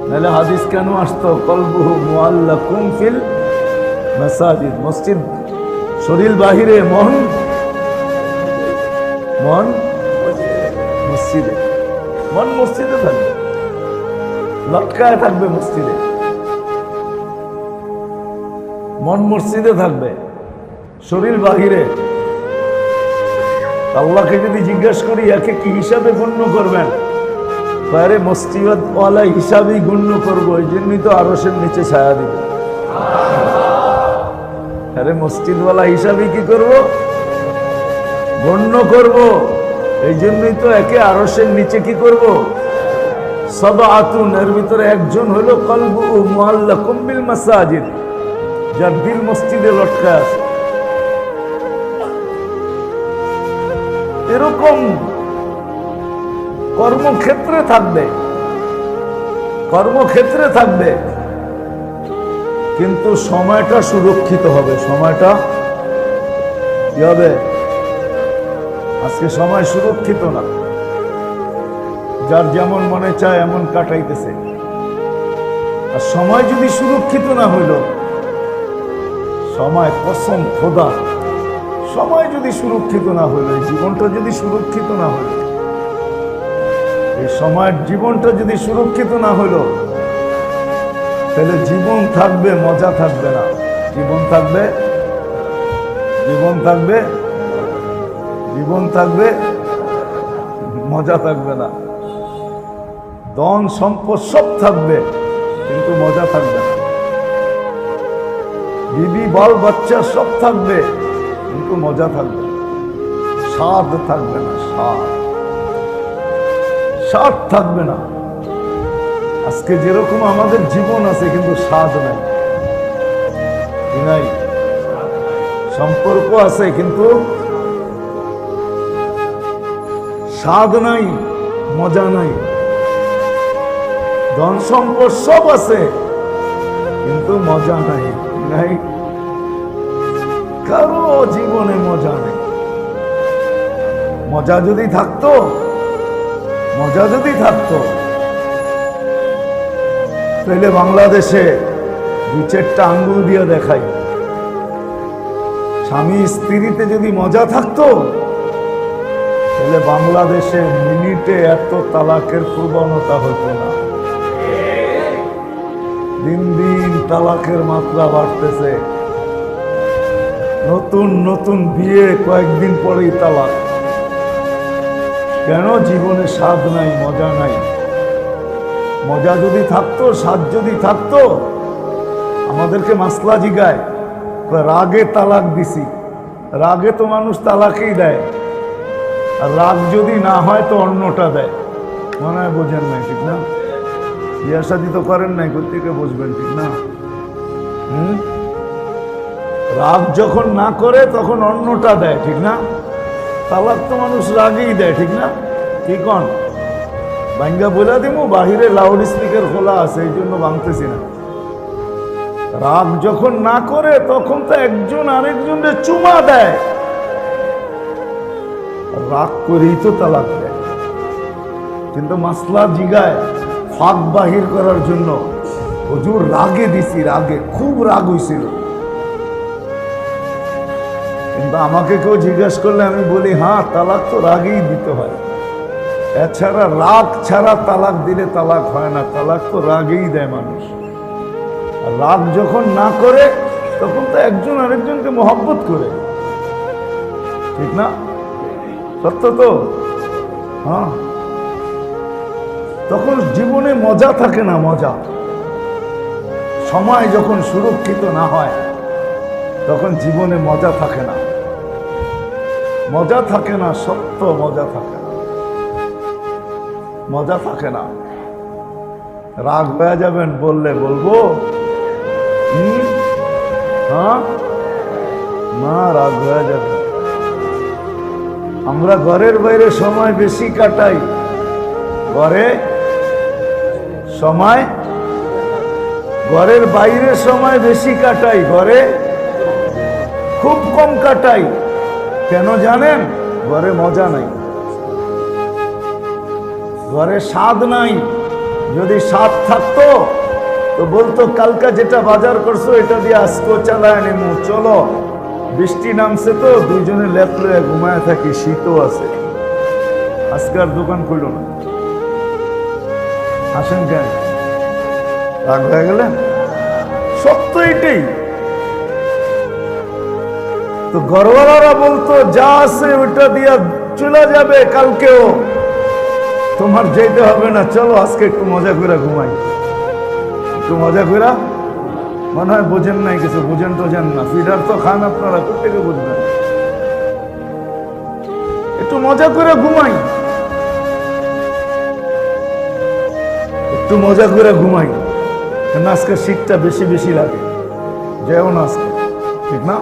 নাহলে হাদিস কেন আসতো কলবুহু মুআল্লাকুম ফিল মাসাজিদ, মসজিদ শরীর বাহিরে, মন মসজিদে, মন মসজিদে থাকবে, লটকায় থাকবে মসজিদে, মন মসজিদে থাকবে, শরীর বাহিরে। আল্লাহকে যদি জিজ্ঞাসা করি একে কি হিসাবে গণ্য করবেন, বাইরে মসজিদওয়ালা হিসাবেই গণ্য করবো, এই জন্যই তো আরশের নিচে ছায়া দিবে। আরে মসজিদওয়ালা হিসাবে কি করব, গণ্য করব, এই জন্যই তো একে আরশের নিচে কি করব, সাবআতুন, এর ভিতরে একজন হলো কলবুহু মুআল্লাকুম বিল মাসাজিদ, যার দিল মসজিদে লটকায় আছে। এরকম কর্মক্ষেত্রে থাকবে, কর্মক্ষেত্রে থাকবে, কিন্তু সময়টা সুরক্ষিত হবে। সময়টা কি হবে? আজকে সময় সুরক্ষিত না, যার যেমন মনে চায় এমন কাটাইতেছে। আর সময় যদি সুরক্ষিত না হইল, সময় কসম খোদা, সময় যদি সুরক্ষিত না হইল, এই জীবনটা যদি সুরক্ষিত না হইল, এই সময়ের জীবনটা যদি সুরক্ষিত না হইল, তাহলে জীবন থাকবে, মজা থাকবে না। জীবন থাকবে, জীবন থাকবে, জীবন থাকবে, মজা থাকবে না। ধন সম্পদ সব থাকবে কিন্তু মজা থাকবে না। বিবি বাল বাচ্চা সব থাকবে কিন্তু মজা থাকবে না, স্বাদ থাকবে না, স্বাদ থাকবে না। আজকে যেরকম আমাদের জীবন আছে কিন্তু স্বাদ নাই, নাই, সম্পর্ক আছে কিন্তু স্বাদ নাই, মজা নাই। ধন সম্পদ সব আছে কিন্তু মজা নাই, নাই, কারো জীবনে মজা নেই। মজা যদি থাকতো মজা যদি থাকতো তাহলে বাংলাদেশে 2-4টা আঙ্গুল দিয়ে দেখাই, স্বামী স্ত্রীতে যদি মজা থাকতো তাহলে বাংলাদেশে মিনিটে এত তালাকের প্রবণতা হতো না। দিন দিন তালাকের মাত্রা বাড়তেছে, নতুন নতুন বিয়ে কয়েকদিন পরেই তালাক। কেন? জীবনে স্বাদ নাই, মজা নাই। মজা যদি থাকতো, স্বাদ যদি থাকতো, আমাদেরকে মাসলা জিগায় রাগে তালাক দিছি, রাগে তো মানুষ তালাকই দেয়, আর রাগ যদি না হয় তো অন্যটা দেয়। মনে হয় বোঝেন নাই, ঠিক না? বিয়ে শাদী তো করেন নাই, কোথেকে বুঝবেন, ঠিক না? রাগ যখন না করে তখন অন্যটা দেয়, ঠিক না? তালাক তো মানুষ রাগেই দেয়, ঠিক না? কি কন? ভাঙ্গা বলে দিব, বাহিরে লাউড স্পিকার খোলা আছে, এই জন্য ভাঙতেছি না। রাগ যখন না করে তখন তো একজন আরেকজনের চুমা দেয়, রাগ করেই তো তালাক দেয়। কিন্তু মাসলা জিগায় ফাঁক বাহির করার জন্য, হুজুর রাগে দিছি, রাগে খুব রাগ হয়েছিল। কিন্তু আমাকে কেউ জিজ্ঞাসা করলে আমি বলি, হ্যাঁ তালাক তো রাগেই দিতে হয়, এছাড়া রাগ ছাড়া তালাক দিলে তালাক হয় না, তালাক তো রাগেই দেয় মানুষ। আর রাগ যখন না করে তখন তো একজন আরেকজনকে মহব্বত করে, ঠিক না? সত্য তো? হ্যাঁ, তখন জীবনে মজা থাকে না। মজা সময় যখন সুরক্ষিত না হয় তখন জীবনে মজা থাকে না, মজা থাকে না, সত্য মজা থাকে না, মজা থাকে না। রাগ হয়ে যাবেন বললে বলবো, হ্যাঁ না, রাগ হয়ে যাবে। আমরা ঘরের বাইরে সময় বেশি কাটাই, ঘরে সময়, ঘরের বাইরে সময় বেশি কাটাই, ঘরে খুব কম কাটাই। কেন জানেন? ঘরে মজা নাই, ঘরে স্বাদ নাই। যদি স্বাদ থাকতো তো বলতো, কালকা যেটা বাজার করছো এটা দিয়ে আজকেও চালায় নেমু, চলো বৃষ্টি নামছে তো দুইজনে লেপ লয়ে ঘুমায় থাকি, শীতও আছে, আজকার দোকান খুলল না। আসেন কেন? রাগ হয়ে গেলেন? সত্য এটাই তো। ঘরওয়ালারা বলতো, যা আছে ওটা দিয়া চলে যাবে, কালকেও তোমার যেতে হবে না, চলো আজকে একটু মজা করে ঘুমাই, একটু মজা করে। মনে হয় বোঝেন নাই কিছু, বুঝেন তো জান না, ফিডার তো খান আপনারা, কোথেকে বুঝবেন? একটু মজা করে ঘুমাই, একটু মজা করে ঘুমাই, কেন আজকে শীতটা বেশি বেশি লাগে, যেও না আজকে, ঠিক না?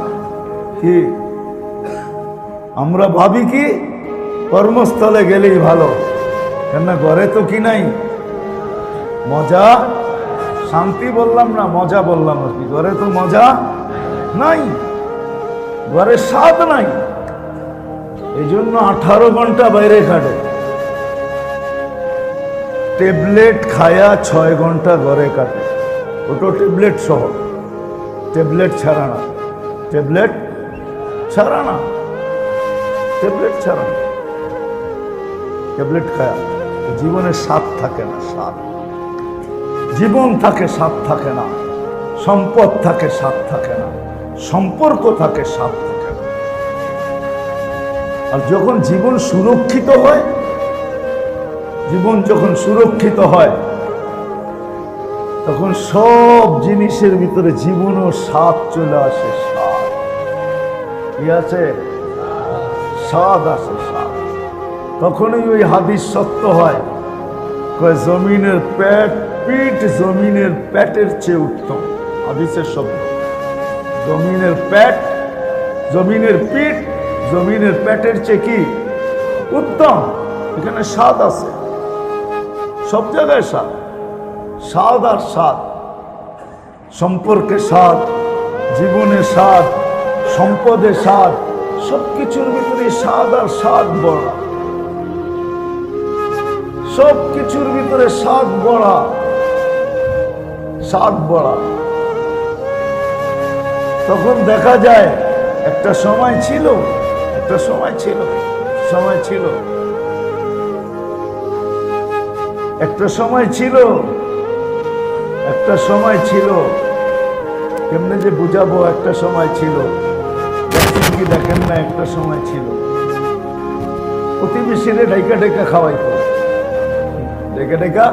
কি আমরা ভাবি কি কর্মস্থলে গেলেই ভালো, কেন ঘরে তো কি নাই মজা, শান্তি বললাম না, মজা বললাম আর কি। ঘরে তো মজা নাই, ঘরে স্বাদ নাই, এই জন্য 18 ঘন্টা বাইরে কাটে। ট্যাবলেট খায়া 6 ঘন্টা ঘরে কাটে, ওটা ট্যাবলেট সহ, ট্যাবলেট ছাড়া না, ট্যাবলেট ছাড়া না, ট্যাবলেট ছাড়া না, ট্যাবলেট খায়া জীবনে স্বাদ থাকে না, স্বাদ। জীবন থাকে, স্বাদ থাকে না। সম্পদ থাকে, স্বাদ থাকে না। সম্পর্ক থাকে, স্বাদ থাকে না। আর যখন জীবন সুরক্ষিত হয়, জীবন যখন সুরক্ষিত হয় তখন সব জিনিসের ভিতরে জীবনও স্বাদ চলে আসে, স্বাদ কি আছে, স্বাদ আসে, স্বাদ। তখনই ওই হাদিস সত্য হয়, কয় জমিনের পিঠ জমিনের পেটের চেয়ে উত্তম। হাদিসের শব্দ, জমিনের পেট, জমিনের পিঠ জমিনের পেটের চেয়ে কি উত্তম। এখানে স্বাদ আছে, সব জায়গায় স্বাদ, স্বাদ আর স্বাদ। সম্পর্কে স্বাদ, জীবনে স্বাদ, সম্পদে স্বাদ, সবকিছুর ভিতরে স্বাদ আর স্বাদ বড়। সব কিছুর ভিতরে স্বাদ বড়া, স্বাদ বড়া। তখন দেখা যায় একটা সময় ছিল, একটা সময় ছিল, সময় ছিল, একটা সময় ছিল, একটা সময় ছিল, কেমনে যে বুঝাবো, একটা সময় ছিল, দেখেন কি দেখেন না, একটা সময় ছিল প্রতিবেশীরে ঢাইকা ঢাইকা খাওয়াইতো, ঢাইকা ঢাইকা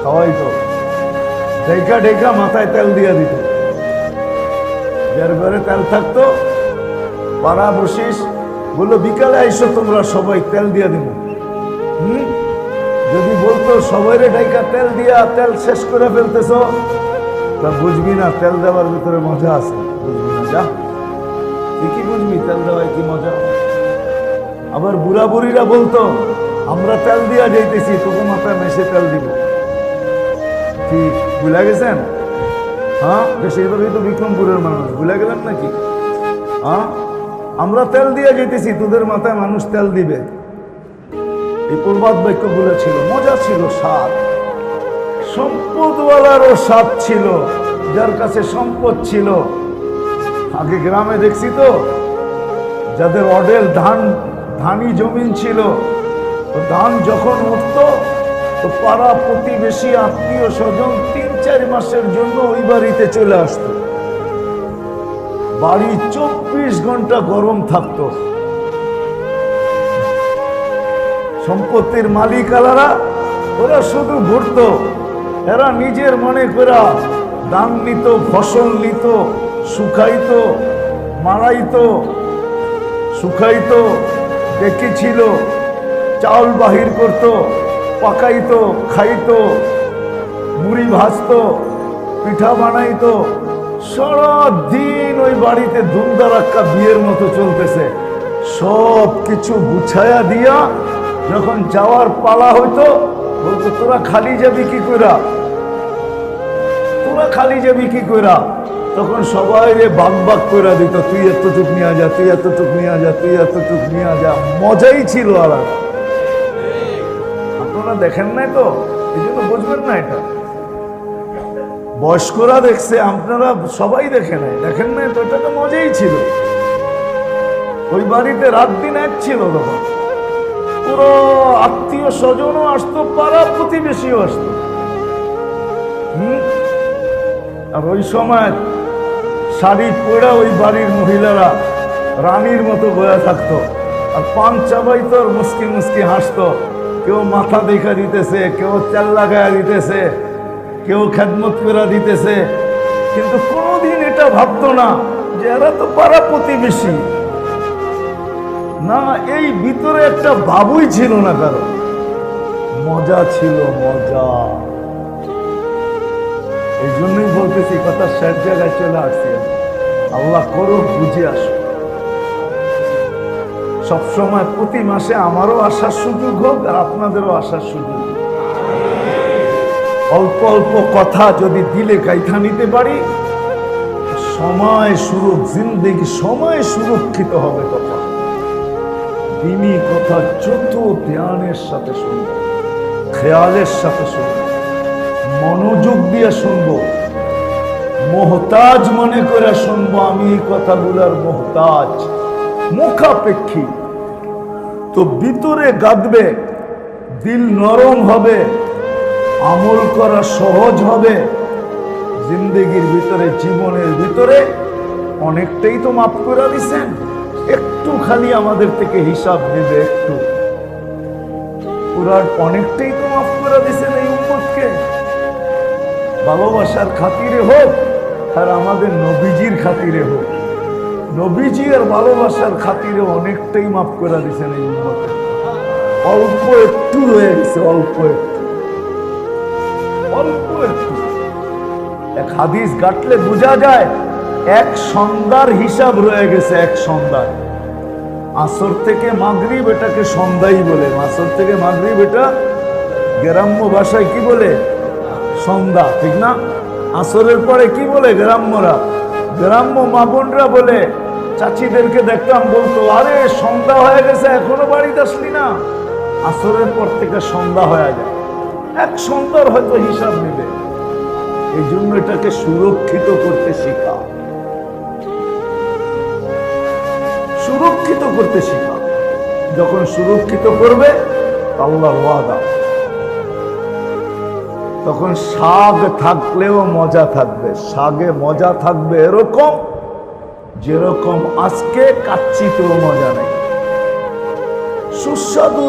খাওয়াইতো, ঢাইকা ঢাইকা মাথায় তেল দিয়ে দিত। যার ঘরে তেল থাকতো পাড়া বসিস বললো বিকালে আইসো তোমরা সবাই তেল দিয়ে দিব। যদি বলতো সবাইরে ঢাইকা তেল দিয়া তেল শেষ করে ফেলতেছ, তা বুঝবি না তেল দেওয়ার ভিতরে মজা আছে, বুঝবি না। যা ঠিকই বুঝবি তেল দেওয়ায় কি মজা। আবার বুড়া বুড়িরা বলতো আমরা তেল দিয়া যাইতেছি, তোকে মাথায় মেশে তেল দিব। ঠিক ভুলে গেছেন? হ্যাঁ, বেশিরভাগই তো বিক্রমপুরের মানুষ, ভুলে গেলেন নাকি? হ্যাঁ, আমরা তেল দিয়ে যেতেছি, তোদের মাথায় মানুষ তেল দিবে। এই প্রবাদ বাক্যগুলো ছিল, মজা ছিল, স্বাদ। সম্পদওয়ালারও স্বাদ ছিল, যার কাছে সম্পদ ছিল। আগে গ্রামে দেখছি তো, যাদের অডেল ধানি জমিন ছিল, ধান যখন উঠতো তো পাড়া প্রতিবেশী আত্মীয় স্বজন 3-4 মাসের জন্য ওই বাড়িতে চলে আসতো। বাড়ি 24 ঘন্টা গরম থাকতো। সম্পত্তির মালিক আলারা ওরা শুধু ঘুরতো, এরা নিজের মনে করা ধান নিত, ফসল নিত, শুকাইতো, মারাইতো, শুকাইতো, দেখেছিল, চাউল বাহির করতো, পাকাইতো, খাইতো, মুড়ি ভাজতো, পিঠা বানাইতো। সারাদিন ওই বাড়িতে ধুমধারাক্কা বিয়ের মতো চলতেছে। সব কিছু গুছায়া দিয়া যখন যাওয়ার পালা হইতো, বলতো তোরা খালি যাবি কি কইরা, তোরা খালি যাবি কি কইরা। তখন সবাই রে ভাগ ভাগ করে দিত, তুই এতটুক নিয়ে যা, তুই এতটুক নিয়ে যা, তুই এতটুক নিয়ে যা। মজাই ছিল আলাদা। আপনারা দেখেন নাই তো, এই জন্য বুঝবেন না এটা। বয়স্করা দেখছে, আপনারা সবাই দেখে নাই, দেখেন নাই তো, এটা তো মজাই ছিল। ওই বাড়িতে রাত দিন এক ছিল। তখন পুরো আত্মীয় স্বজনও আসতো, পাড়া প্রতিবেশীও আসতো। আর ওই সময় শাড়ি পরে ওই বাড়ির মহিলারা রানীর মতো বয়া থাকতো, আর পান চাবাইতো, আর মুসকি মুসকি হাসতো। কেউ মাথা দেখা দিতেছে, কেউ তেল লাগাইয়া দিতেছে, কেউ খেদমত করে দিতেছে, কিন্তু কোনোদিন এটা ভাবতো না যে এরা তো পাড়া প্রতিবেশী। না, এই ভিতরে একটা ভাবই ছিল না কারো। মজা ছিল, মজা। এই জন্যই বলতেছি, কথা শেষ জায়গায় চলে আসছে। আল্লাহ করুক বুঝে আসো। সবসময় প্রতি মাসে আমারও আসার সুযোগ হোক, আর আপনাদেরও আসার সুযোগ হোক। অল্প অল্প কথা যদি দিলে গাইথা নিতে পারি, সময় জিন্দেগি সময় সুরক্ষিত হবে। কথা দিনই কথা যত ধ্যানের সাথে শুনবো, খেয়ালের সাথে শুনবো, মনোযোগ দিয়ে শুনবো, মোহতাজ মনে করে শুনবো। আমি এই কথাগুলার মোহতাজ, মুখাপেক্ষী। তো ভিতরে গাঁদবে, দিল নরম হবে, আমল করা সহজ হবে। জিন্দগির ভিতরে, জীবনের ভিতরে অনেকটাই তো মাফ করে দিচ্ছেন। একটু খালি আমাদের থেকে হিসাব নেবে, একটু পুরার অনেকটাই তো মাফ করে দিচ্ছেন এই উম্মতকে। ভালোবাসার খাতিরে হোক, আর আমাদের নবীজির খাতিরে হোক। নবীজি আর ভালোবাসার খাতিরে অনেকটাই মাফ করে দিচ্ছেন এই উম্মতকে। অল্প একটু রয়ে গেছে, অল্প একটু, অল্প একটু। এক হাদিস গাটলে বোঝা যায়, এক সন্ধ্যার হিসাব রয়ে গেছে। এক সন্ধ্যার, আসর থেকে মাগরিব, এটাকে সন্ধ্যাই বলে। আসর থেকে মাগরিব, এটা গ্রাম্য ভাষায় কি বলে? সন্ধ্যা, ঠিক না? আসরের পরে কি বলে গ্রাম্যরা? গ্রাম্য মা বোনরা বলে। চাচিদেরকে দেখতাম বলতো, আরে সন্ধ্যা হয়ে গেছে, এখনো বাড়িতে আসলি না? আসরের পর থেকে সন্ধ্যা হয়ে যায়, এক সন্ধ্যার হয়তো হিসাব নেবে। এই জন্য এটাকে সুরক্ষিত করতে শিখা, সুরক্ষিত করতে শিখা। যখন সুরক্ষিত করবে আল্লাহর ওয়াদা, তখন শাক থাকলেও মজা থাকবে। শাকে মজা থাকবে এরকম যেরকম আজকে কাচ্চিতেও মজা নেই, সুস্বাদু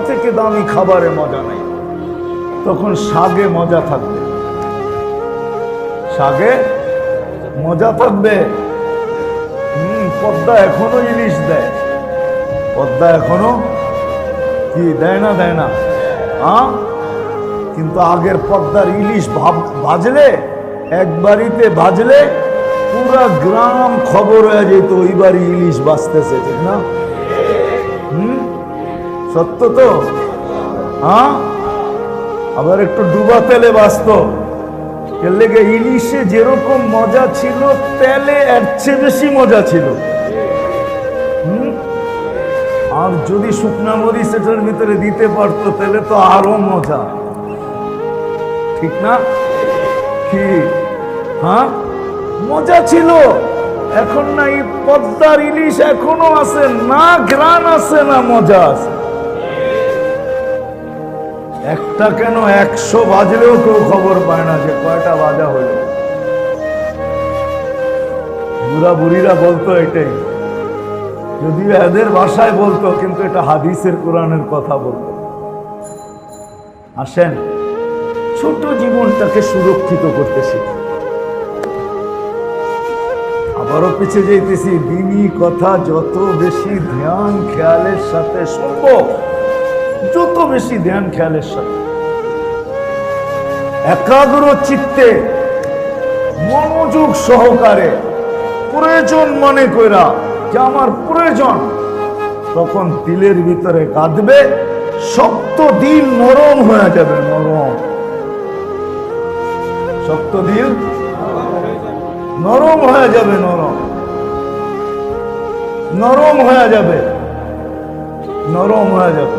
থেকে দামি খাবারে মজা নেই। তখন শাকে মজা থাকবে, শাকে মজা থাকবে। পদ্মা এখনো ইলিশ দেয়, পদ্মা এখনো কি দেয় না, দেয় না? কিন্তু আগের পদ্মার ইলিশ ভাজলে, এক বাড়িতে ভাজলে পুরা গ্রাম খবর হয়ে যেত ওই বাড়ি ইলিশ বাঁচতেছে, ঠিক না? সত্য তো? আবার একটু ডুবা তেলে বাঁচত, লেগে ইলিশে যেরকম মজা ছিল তেলে এর চেয়ে বেশি মজা ছিল। আর যদি শুকনা মরিচ এটার ভিতরে দিতে পারতো তাহলে তো আরো মজা, ঠিক না? কি মজা ছিল। এখন না এই পদ্মার ইলিশ এখনো আছে না, ঘ্রাণ আছে না মজা আছে। একটা কেন 100 বাজলেও কেউ খবর পায় না যে কয়টা বাজা হইল। বুড়া বুড়িরা বলতো এটাই, যদিও এদের ভাষায় বলতো, কিন্তু এটা হাদিসের কোরআনের কথা বলতো। আসেন ছোট জীবনটাকে সুরক্ষিত করতে শিখি। আবারও পিছিয়ে যাইতেছি, দিনই কথা যত বেশি ধ্যান খেয়ালের সাথে শুনবো, যত বেশি ধ্যান খেয়ালের সাথে একাগ্র চিত্তে মনোযোগ সহকারে প্রয়োজন মনে কইরা যে আমার প্রয়োজন, তখন দিলের ভিতরে কাঁদবে, শক্ত দিল নরম হয়ে যাবে। নরম, শক্ত দিল নরম হয়ে যাবে, নরম নরম হয়ে যাবে, নরম হয়ে যাবে,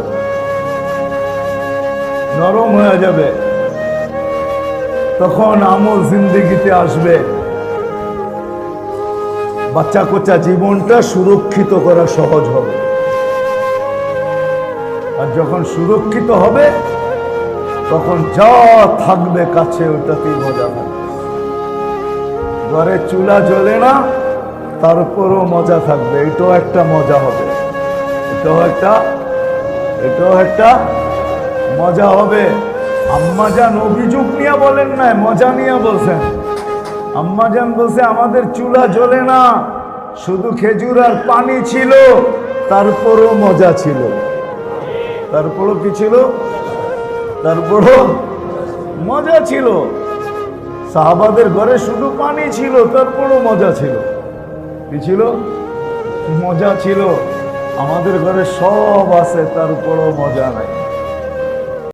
নরম হয়ে যাবে। তখন আমল জিন্দেগিতে আসবে। বাচ্চা কোচা জীবনটা সুরক্ষিত করা সহজ হবে। আর যখন সুরক্ষিত হবে তখন যা থাকবে কাছে ওটাতেই মজা থাকবে। ঘরে চুলা জ্বলে না, তারপরও মজা থাকবে, এটাও একটা মজা হবে, এটাও একটা মজা হবে। আম্মাজান অভিযোগ নিয়ে বলেন না, মজা নিয়ে বলছেন। আম্মাজান বলছে আমাদের চুলা জ্বলে না, শুধু খেজুর আর পানি ছিল, তারপরও মজা ছিল। তারপরও কি ছিল? তারপরও মজা ছিল। সাহাবাদের ঘরে শুধু পানি ছিল, তারপরও মজা ছিল। কি ছিল? মজা ছিল। আমাদের ঘরে সব আছে, তারপরও মজা নাই।